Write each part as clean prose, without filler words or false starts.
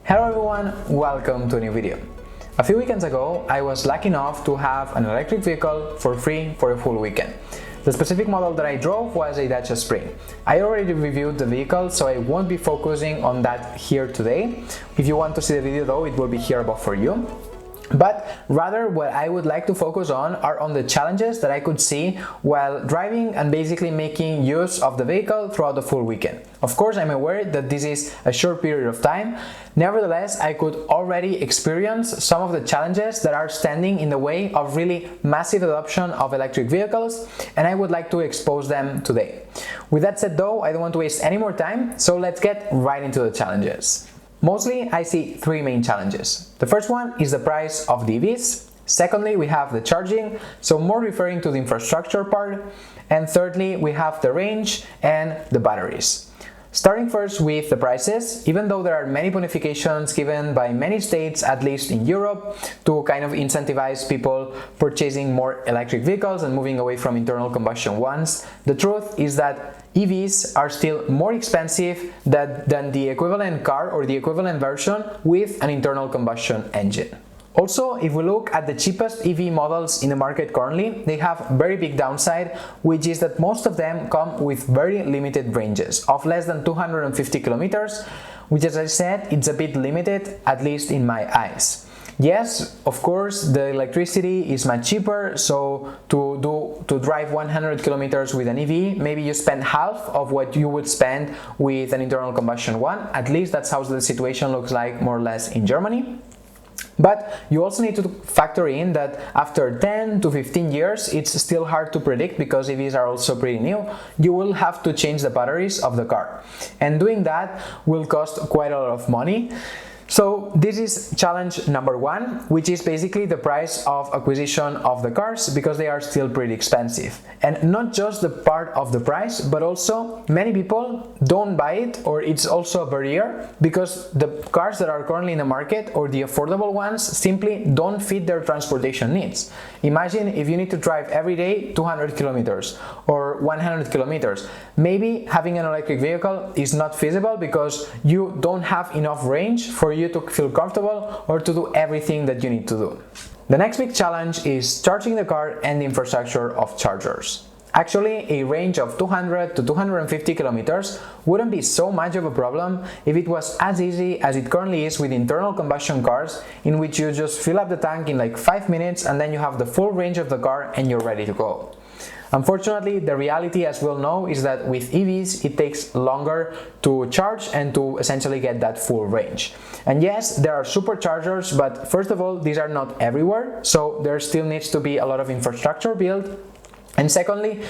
Hello everyone, welcome to a new video. A few weekends ago, I was lucky enough to have an electric vehicle for free for a full weekend. The specific model that I drove was a Dacia Spring. I already reviewed the vehicle, so I won't be focusing on that here today. If you want to see the video though, it will be here above for you. But rather what I would like to focus on are on the challenges that I could see while driving and basically making use of the vehicle throughout the full weekend. Of course, I'm aware that this is a short period of time. Nevertheless, I could already experience some of the challenges that are standing in the way of really massive adoption of electric vehicles, and I would like to expose them today. With that said though, I don't want to waste any more time, so let's get right into the challenges. Mostly, I see three main challenges. The first one is the price of the EVs. Secondly, we have the charging, so more referring to the infrastructure part. And thirdly, we have the range and the batteries. Starting first with the prices, even though there are many bonifications given by many states, at least in Europe, to kind of incentivize people purchasing more electric vehicles and moving away from internal combustion ones, the truth is that EVs are still more expensive than the equivalent car or the equivalent version with an internal combustion engine. Also, if we look at the cheapest EV models in the market currently, they have very big downside, which is that most of them come with very limited ranges of less than 250 kilometers, which, as I said, it's a bit limited, at least in my eyes. Yes, of course, the electricity is much cheaper, so to drive 100 kilometers with an EV, maybe you spend half of what you would spend with an internal combustion one. At least that's how the situation looks like more or less in Germany. But you also need to factor in that after 10 to 15 years, it's still hard to predict because EVs are also pretty new. You will have to change the batteries of the car, and doing that will cost quite a lot of money. So this is challenge number one, which is basically the price of acquisition of the cars, because they are still pretty expensive. And not just the part of the price, but also many people don't buy it, or it's also a barrier, because the cars that are currently in the market, or the affordable ones, simply don't fit their transportation needs. Imagine if you need to drive every day 200 kilometers or 100 kilometers. Maybe having an electric vehicle is not feasible because you don't have enough range for you to feel comfortable or to do everything that you need to do. The next big challenge is charging the car and the infrastructure of chargers. Actually, a range of 200 to 250 kilometers wouldn't be so much of a problem if it was as easy as it currently is with internal combustion cars, in which you just fill up the tank in like 5 minutes and then you have the full range of the car and you're ready to go. Unfortunately, the reality, as we all know, is that with EVs it takes longer to charge and to essentially get that full range. And yes, there are superchargers, but first of all, these are not everywhere, so there still needs to be a lot of infrastructure built. And secondly,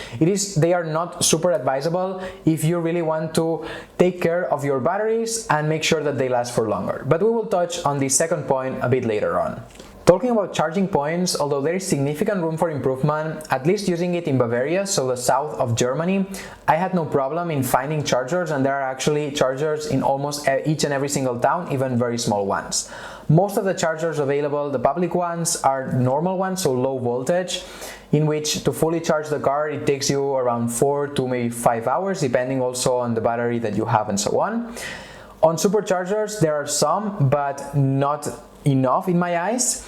they are not super advisable if you really want to take care of your batteries and make sure that they last for longer. But we will touch on the second point a bit later on. Talking about charging points, although there is significant room for improvement, at least using it in Bavaria, so the south of Germany, I had no problem in finding chargers, and there are actually chargers in almost each and every single town, even very small ones. Most of the chargers available, the public ones, are normal ones, so low voltage, in which to fully charge the car it takes you around 4 to maybe 5 hours, depending also on the battery that you have and so on. On superchargers, there are some, but not enough in my eyes.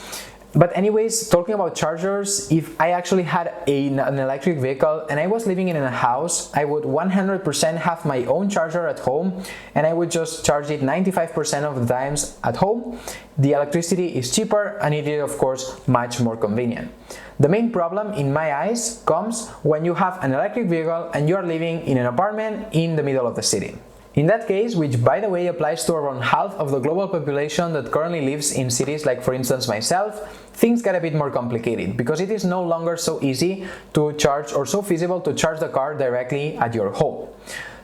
But anyways, talking about chargers, if I actually had an electric vehicle and I was living in a house, I would 100% have my own charger at home, and I would just charge it 95% of the times at home. The electricity is cheaper and it is of course much more convenient. The main problem in my eyes comes when you have an electric vehicle and you are living in an apartment in the middle of the city. In that case, which by the way applies to around half of the global population that currently lives in cities like, for instance, myself, things get a bit more complicated because it is no longer so easy to charge or so feasible to charge the car directly at your home.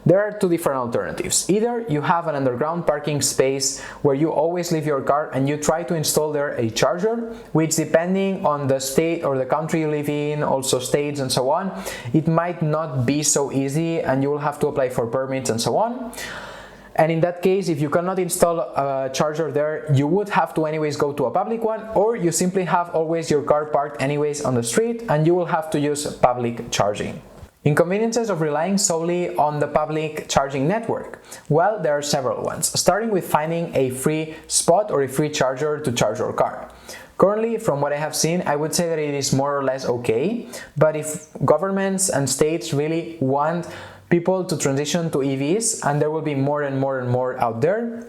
There are two different alternatives. Either you have an underground parking space where you always leave your car and you try to install there a charger, which depending on the state or the country you live in, also states and so on, it might not be so easy and you will have to apply for permits and so on. And in that case, if you cannot install a charger there, you would have to anyways go to a public one, or you simply have always your car parked anyways on the street and you will have to use public charging. Inconveniences of relying solely on the public charging network. Well, there are several ones, starting with finding a free spot or a free charger to charge your car. Currently, from what I have seen, I would say that it is more or less okay, but if governments and states really want people to transition to EVs, and there will be more and more out there,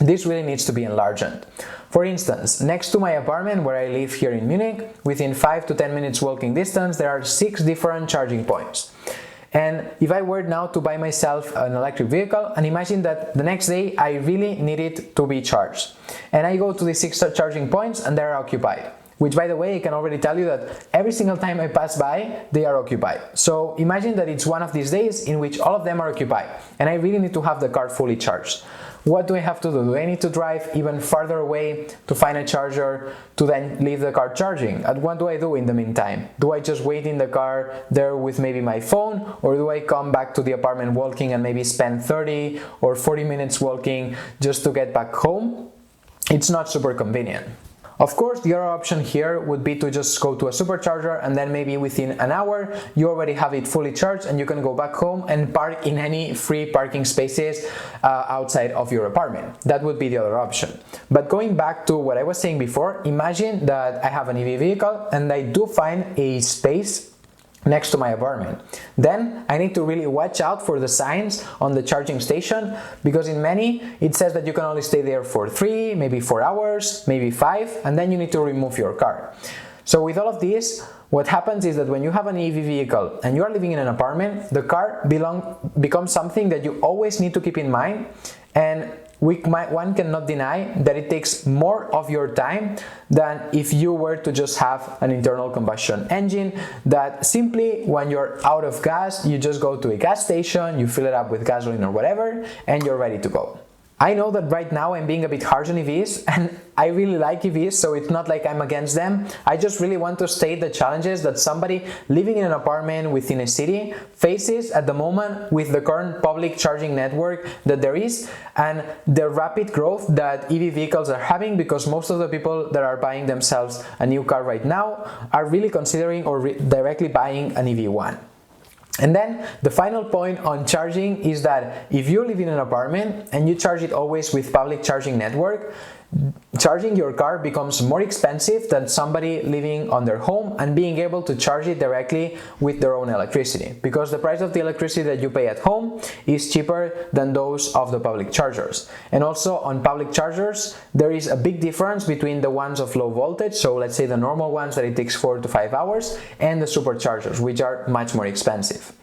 this really needs to be enlarged. For instance, next to my apartment where I live here in Munich, within 5 to 10 minutes walking distance, there are 6 different charging points. And if I were now to buy myself an electric vehicle, and imagine that the next day I really need it to be charged, and I go to the 6 charging points and they're occupied. Which, by the way, I can already tell you that every single time I pass by, they are occupied. So imagine that it's one of these days in which all of them are occupied, and I really need to have the car fully charged. What do I have to do? Do I need to drive even farther away to find a charger to then leave the car charging? And what do I do in the meantime? Do I just wait in the car there with maybe my phone, or do I come back to the apartment walking and maybe spend 30 or 40 minutes walking just to get back home? It's not super convenient. Of course, the other option here would be to just go to a supercharger, and then maybe within an hour you already have it fully charged and you can go back home and park in any free parking spaces outside of your apartment. That would be the other option. But going back to what I was saying before, imagine that I have an EV vehicle and I do find a space next to my apartment. Then I need to really watch out for the signs on the charging station, because in many it says that you can only stay there for 3, maybe 4 hours, maybe 5, and then you need to remove your car. So with all of this, what happens is that when you have an EV vehicle and you are living in an apartment, the car becomes something that you always need to keep in mind, and one cannot deny that it takes more of your time than if you were to just have an internal combustion engine that simply, when you're out of gas, you just go to a gas station, you fill it up with gasoline or whatever, and you're ready to go. I know that right now I'm being a bit harsh on EVs, and I really like EVs, so it's not like I'm against them. I just really want to state the challenges that somebody living in an apartment within a city faces at the moment with the current public charging network that there is, and the rapid growth that EV vehicles are having, because most of the people that are buying themselves a new car right now are really considering or directly buying an EV1. And then the final point on charging is that if you live in an apartment and you charge it always with public charging network, charging your car becomes more expensive than somebody living on their home and being able to charge it directly with their own electricity, because the price of the electricity that you pay at home is cheaper than those of the public chargers. And also on public chargers, there is a big difference between the ones of low voltage, so let's say the normal ones that it takes 4 to 5 hours, and the superchargers, which are much more expensive.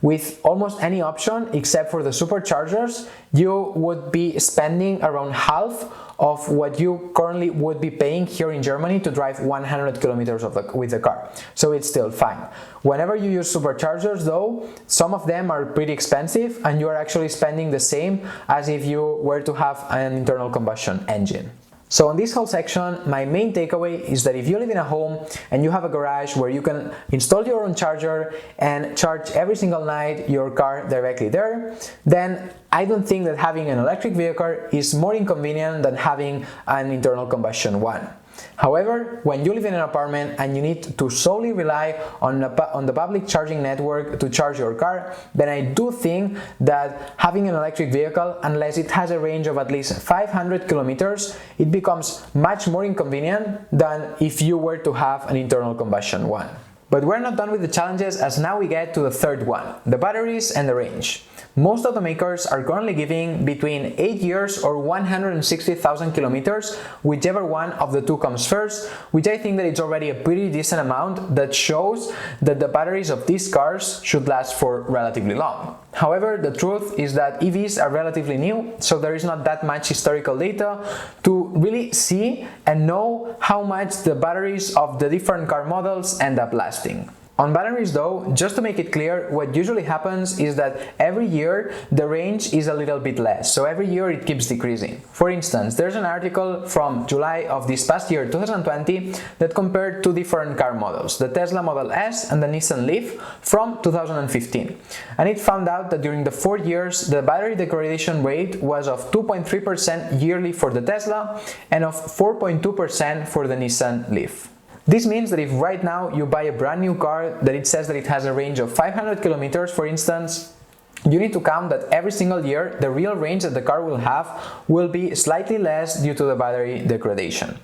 With almost any option except for the superchargers, you would be spending around half of what you currently would be paying here in Germany to drive 100 kilometers with the car. So it's still fine. Whenever you use superchargers though, some of them are pretty expensive and you are actually spending the same as if you were to have an internal combustion engine. So in this whole section, my main takeaway is that if you live in a home and you have a garage where you can install your own charger and charge every single night your car directly there, then I don't think that having an electric vehicle is more inconvenient than having an internal combustion one. However, when you live in an apartment and you need to solely rely on the public charging network to charge your car, then I do think that having an electric vehicle, unless it has a range of at least 500 kilometers, it becomes much more inconvenient than if you were to have an internal combustion one. But we're not done with the challenges, as now we get to the third one, the batteries and the range. Most automakers are currently giving between 8 years or 160,000 kilometers, whichever one of the two comes first, which I think that it's already a pretty decent amount that shows that the batteries of these cars should last for relatively long. However, the truth is that EVs are relatively new, so there is not that much historical data to really see and know how much the batteries of the different car models end up lasting. On batteries though, just to make it clear, what usually happens is that every year the range is a little bit less, so every year it keeps decreasing. For instance, there's an article from July of this past year, 2020, that compared two different car models, the Tesla Model S and the Nissan Leaf from 2015. And it found out that during the 4 years, the battery degradation rate was of 2.3% yearly for the Tesla and of 4.2% for the Nissan Leaf. This means that if right now you buy a brand new car that it says that it has a range of 500 kilometers, for instance, you need to count that every single year the real range that the car will have will be slightly less due to the battery degradation.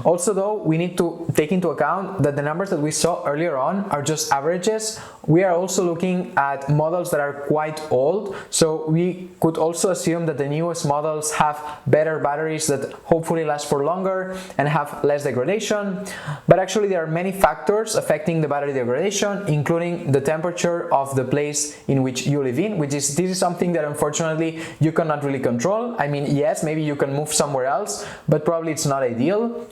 Also though, we need to take into account that the numbers that we saw earlier on are just averages. We are also looking at models that are quite old, so we could also assume that the newest models have better batteries that hopefully last for longer and have less degradation. But actually there are many factors affecting the battery degradation, including the temperature of the place in which you live in, this is something that unfortunately you cannot really control. I mean, yes, maybe you can move somewhere else, but probably it's not ideal.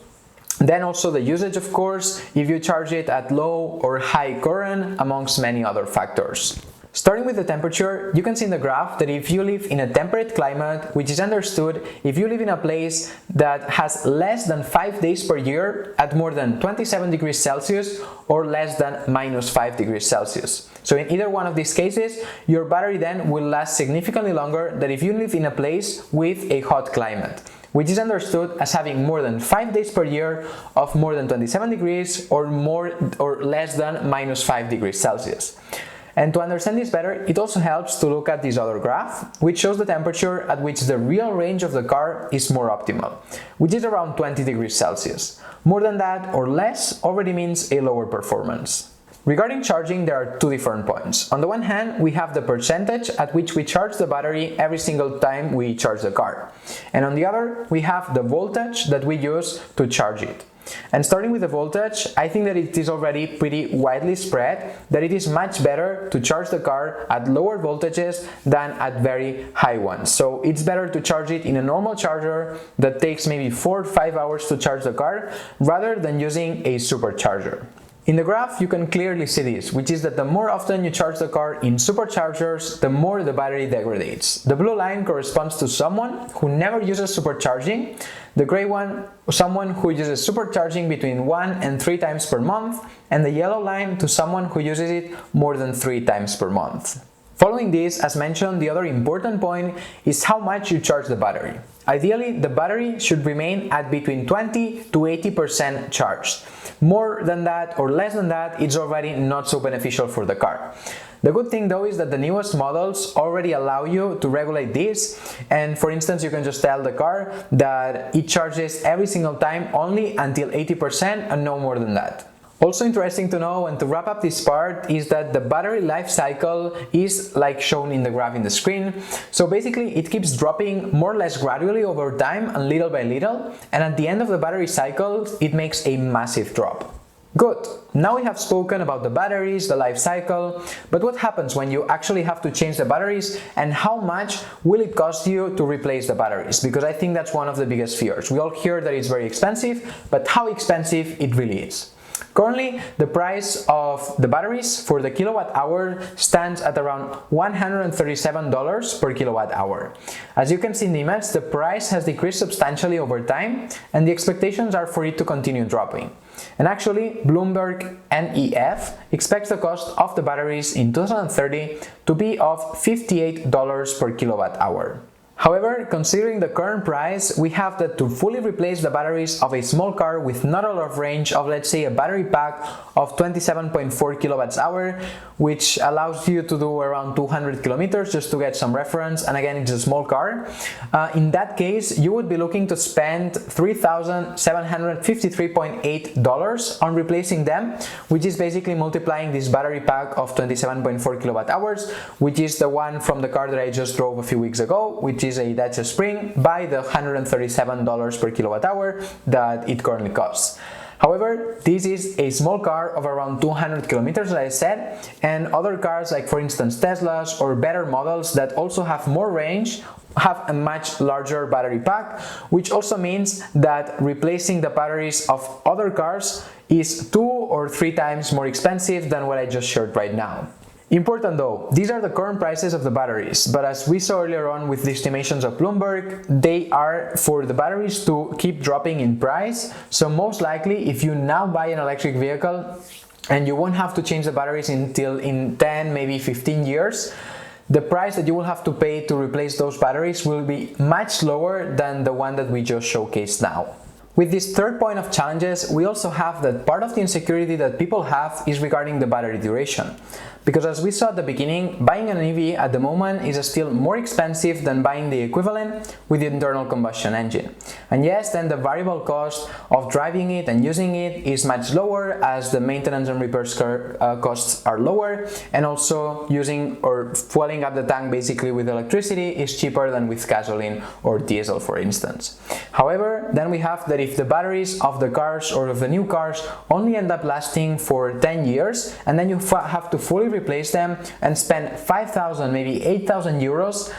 Then also the usage, of course, if you charge it at low or high current, amongst many other factors. Starting with the temperature, you can see in the graph that if you live in a temperate climate, which is understood if you live in a place that has less than 5 days per year at more than 27 degrees Celsius or less than -5 degrees Celsius. So in either one of these cases, your battery then will last significantly longer than if you live in a place with a hot climate, which is understood as having more than 5 days per year of more than 27 degrees or more or less than -5 degrees Celsius. And to understand this better, it also helps to look at this other graph, which shows the temperature at which the real range of the car is more optimal, which is around 20 degrees Celsius. More than that or less already means a lower performance. Regarding charging, there are two different points. On the one hand, we have the percentage at which we charge the battery every single time we charge the car. And on the other, we have the voltage that we use to charge it. And starting with the voltage, I think that it is already pretty widely spread that it is much better to charge the car at lower voltages than at very high ones. So it's better to charge it in a normal charger that takes maybe 4 or 5 hours to charge the car rather than using a supercharger. In the graph, you can clearly see this, which is that the more often you charge the car in superchargers, the more the battery degrades. The blue line corresponds to someone who never uses supercharging, the gray one, someone who uses supercharging between 1 and 3 times per month, and the yellow line to someone who uses it more than 3 times per month. Following this, as mentioned, the other important point is how much you charge the battery. Ideally, the battery should remain at between 20 to 80% charged. More than that or less than that, it's already not so beneficial for the car. The good thing though is that the newest models already allow you to regulate this, and for instance you can just tell the car that it charges every single time only until 80% and no more than that. Also interesting to know, and to wrap up this part, is that the battery life cycle is like shown in the graph in the screen. So basically it keeps dropping more or less gradually over time and little by little, and at the end of the battery cycle it makes a massive drop. Good, now we have spoken about the batteries, the life cycle, but what happens when you actually have to change the batteries, and how much will it cost you to replace the batteries? Because I think that's one of the biggest fears. We all hear that it's very expensive, but how expensive it really is. Currently, the price of the batteries for the kilowatt hour stands at around $137 per kilowatt hour. As you can see in the image, the price has decreased substantially over time, and the expectations are for it to continue dropping. And actually, Bloomberg NEF expects the cost of the batteries in 2030 to be of $58 per kilowatt hour. However, considering the current price, we have that to fully replace the batteries of a small car with not a lot of range of, let's say, a battery pack of 27.4 kilowatts hour, which allows you to do around 200 kilometers, just to get some reference, and again it's a small car. In that case, you would be looking to spend $3,753.8 on replacing them, which is basically multiplying this battery pack of 27.4 kilowatt hours, which is the one from the car that I just drove a few weeks ago, which is a Dacia Spring, by the $137 per kilowatt hour that it currently costs. However, this is a small car of around 200 kilometers, as I said, and other cars like for instance Teslas or better models that also have more range have a much larger battery pack, which also means that replacing the batteries of other cars is 2 or 3 times more expensive than what I just showed right now. Important though, these are the current prices of the batteries, but as we saw earlier on with the estimations of Bloomberg, they are for the batteries to keep dropping in price. So most likely, if you now buy an electric vehicle and you won't have to change the batteries until in 10, maybe 15 years, the price that you will have to pay to replace those batteries will be much lower than the one that we just showcased now. With this third point of challenges, we also have that part of the insecurity that people have is regarding the battery duration. Because as we saw at the beginning, buying an EV at the moment is still more expensive than buying the equivalent with the internal combustion engine. And yes, then the variable cost of driving it and using it is much lower, as the maintenance and repairs costs are lower, and also using or fueling up the tank basically with electricity is cheaper than with gasoline or diesel, for instance. However, then we have that if the batteries of the cars or of the new cars only end up lasting for 10 years, and then you have to fully replace them and spend 5,000, maybe 8,000 euros,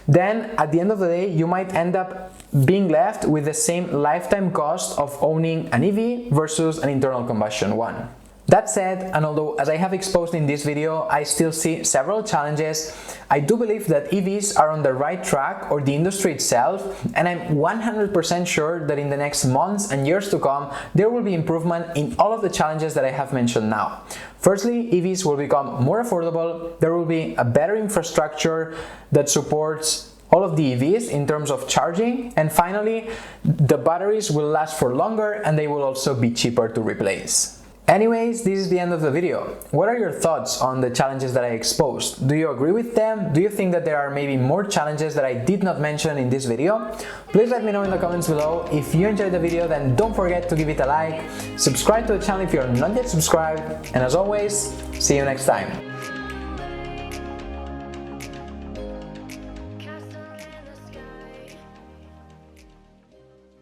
then at the end of the day you might end up being left with the same lifetime cost of owning an EV versus an internal combustion one. That said, and although as I have exposed in this video, I still see several challenges, I do believe that EVs are on the right track, or the industry itself, and I'm 100% sure that in the next months and years to come, there will be improvement in all of the challenges that I have mentioned now. Firstly, EVs will become more affordable, there will be a better infrastructure that supports all of the EVs in terms of charging, and finally, the batteries will last for longer and they will also be cheaper to replace. Anyways, this is the end of the video. What are your thoughts on the challenges that I exposed? Do you agree with them? Do you think that there are maybe more challenges that I did not mention in this video? Please let me know in the comments below. If you enjoyed the video, then don't forget to give it a like, subscribe to the channel if you're not yet subscribed, and as always, see you next time.